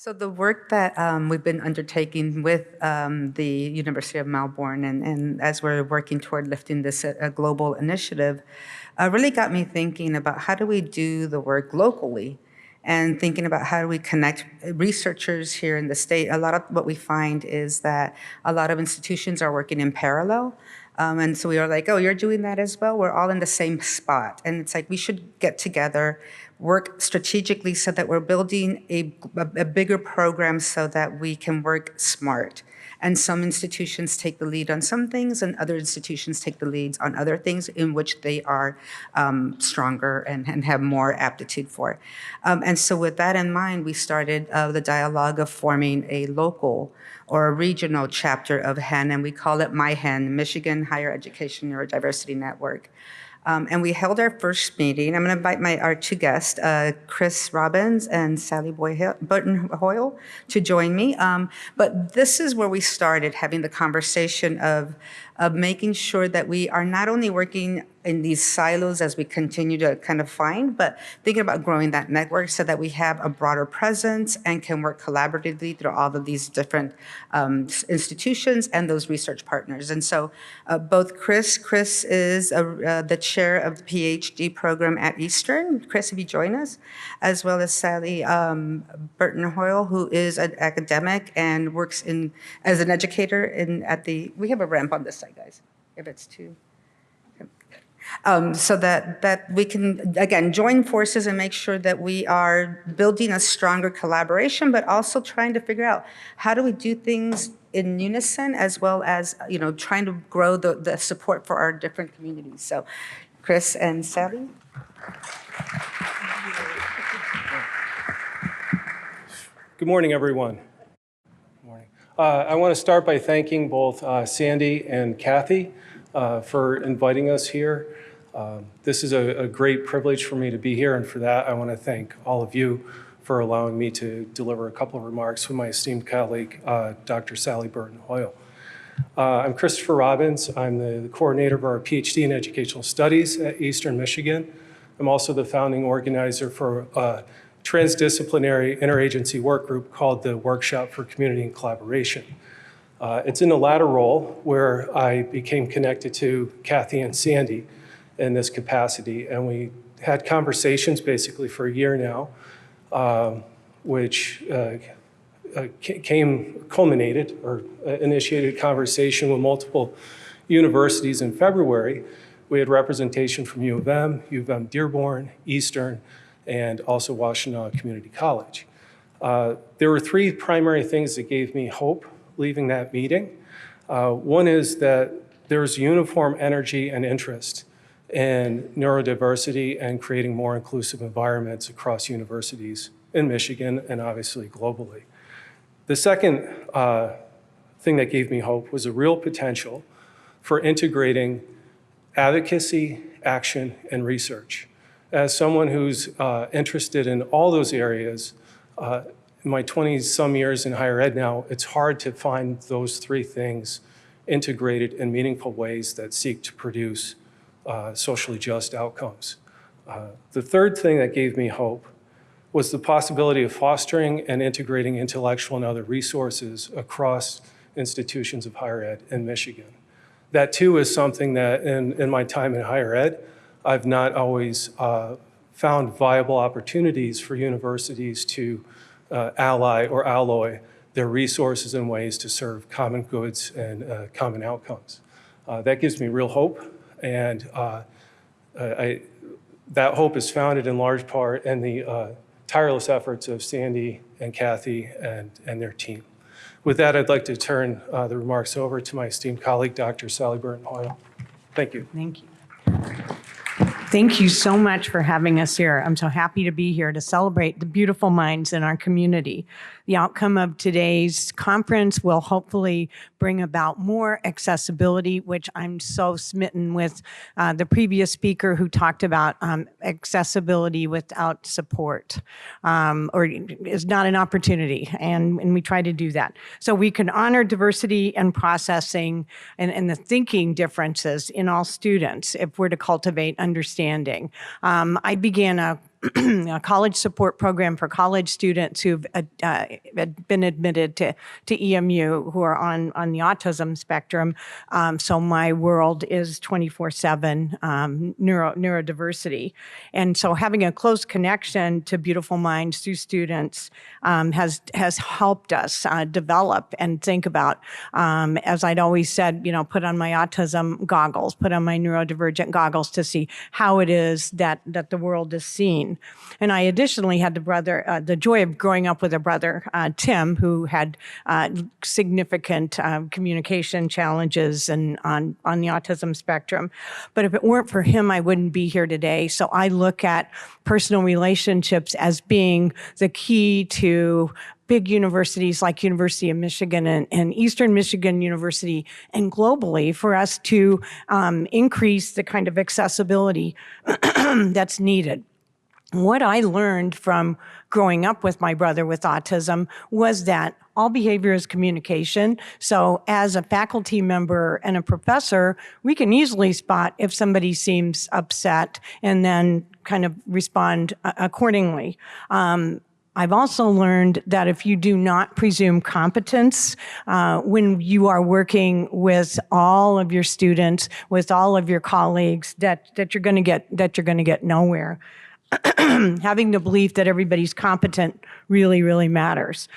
So the work that we've been undertaking with the University of Melbourne, and as we're working toward lifting this global initiative, really got me thinking about how do we do the work locally, and thinking about how do we connect researchers here in the state. A lot of what we find is that a lot of institutions are working in parallel. And so we are like, oh, you're doing that as well? We're all in the same spot. And it's like we should get together, work strategically so that we're building a bigger program so that we can work smart. And some institutions take the lead on some things, and other institutions take the leads on other things in which they are stronger and have more aptitude for. And so with that in mind, we started the dialogue of forming a local or a regional chapter of HEN, and we call it MyHEN, Michigan Higher Education Neurodiversity Network. And we held our first meeting. I'm going to invite our two guests, Chris Robbins and Sally Burton Hoyle, to join me. But this is where we started having the conversation of making sure that we are not only working in these silos as we continue to kind of find, but thinking about growing that network so that we have a broader presence and can work collaboratively through all of these different institutions and those research partners. And so both Chris is the chair of the PhD program at Eastern. Chris, if you join us, as well as Sally Burton Hoyle, who is an academic and works as an educator we have a ramp on this side, guys, if it's too. So that we can, again, join forces and make sure that we are building a stronger collaboration, but also trying to figure out how do we do things in unison, as well as, trying to grow the support for our different communities. So Chris and Sally. Good morning, everyone. Good morning. I want to start by thanking both Sandy and Kathy for inviting us here. This is a great privilege for me to be here, and for that I want to thank all of you for allowing me to deliver a couple of remarks with my esteemed colleague, Dr. Sally Burton Hoyle. I'm Christopher Robbins. I'm the coordinator of our PhD in Educational Studies at Eastern Michigan. I'm also the founding organizer for a transdisciplinary interagency work group called the Workshop for Community and Collaboration. It's in the latter role where I became connected to Kathy and Sandy in this capacity, and we had conversations basically for a year now, which culminated or initiated conversation with multiple universities in February. We had representation from U of M Dearborn, Eastern, and also Washtenaw Community College. There were three primary things that gave me hope leaving that meeting. One is that there's uniform energy and interest in neurodiversity and creating more inclusive environments across universities in Michigan and obviously globally. The second thing that gave me hope was a real potential for integrating advocacy, action, and research. As someone who's interested in all those areas, in my 20-some years in higher ed now, it's hard to find those three things integrated in meaningful ways that seek to produce socially just outcomes. The third thing that gave me hope was the possibility of fostering and integrating intellectual and other resources across institutions of higher ed in Michigan. That too is something that in my time in higher ed, I've not always found viable opportunities for universities to ally or alloy their resources in ways to serve common goods and common outcomes. That gives me real hope, and that hope is founded in large part in the tireless efforts of Sandy and Kathy and their team. With that, I'd like to turn the remarks over to my esteemed colleague, Dr. Sally Burton Hoyle. Thank you. Thank you. Thank you so much for having us here. I'm so happy to be here to celebrate the beautiful minds in our community. The outcome of today's conference will hopefully bring about more accessibility, which I'm so smitten with the previous speaker who talked about accessibility without support, or is not an opportunity, and we try to do that. So we can honor diversity and processing and the thinking differences in all students if we're to cultivate understanding. I began a a college support program for college students who've been admitted to EMU who are on the autism spectrum. So my world is 24/7 neurodiversity. And so having a close connection to Beautiful Minds through students has helped us develop and think about, as I'd always said, put on my autism goggles, put on my neurodivergent goggles to see how it is that the world is seen. And I additionally had the joy of growing up with a brother, Tim, who had significant communication challenges and on the autism spectrum. But if it weren't for him, I wouldn't be here today. So I look at personal relationships as being the key to big universities like University of Michigan and Eastern Michigan University and globally for us to increase the kind of accessibility that's needed. What I learned from growing up with my brother with autism was that all behavior is communication. So as a faculty member and a professor, we can easily spot if somebody seems upset and then kind of respond accordingly. I've also learned that if you do not presume competence when you are working with all of your students, with all of your colleagues, that you're going to get nowhere. Having the belief that everybody's competent really, really matters.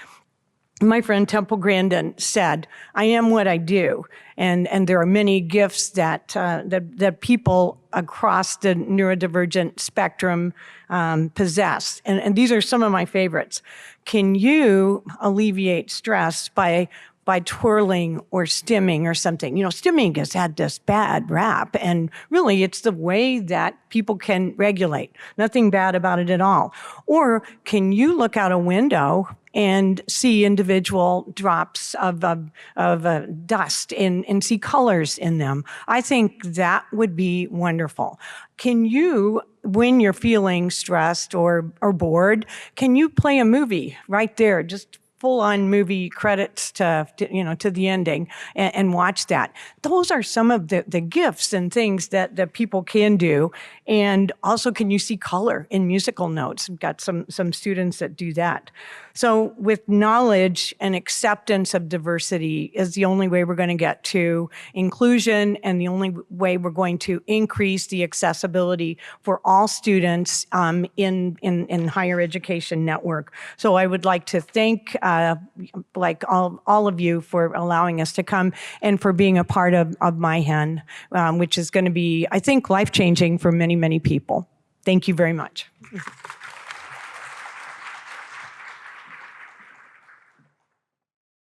My friend Temple Grandin said, "I am what I do," and there are many gifts that people across the neurodivergent spectrum possess, and these are some of my favorites. Can you alleviate stress by twirling or stimming or something? Stimming has had this bad rap, and really it's the way that people can regulate. Nothing bad about it at all. Or can you look out a window and see individual drops of dust and see colors in them? I think that would be wonderful. Can you, when you're feeling stressed or bored, can you play a movie right there, just full-on movie credits to the ending and watch that? Those are some of the gifts and things that people can do. And also, can you see color in musical notes? We've got some students that do that. So with knowledge and acceptance of diversity is the only way we're going to get to inclusion and the only way we're going to increase the accessibility for all students in higher education network. So I would like to thank like all of you for allowing us to come and for being a part of MyHen, which is going to be, I think, life-changing for many, many people. Thank you very much.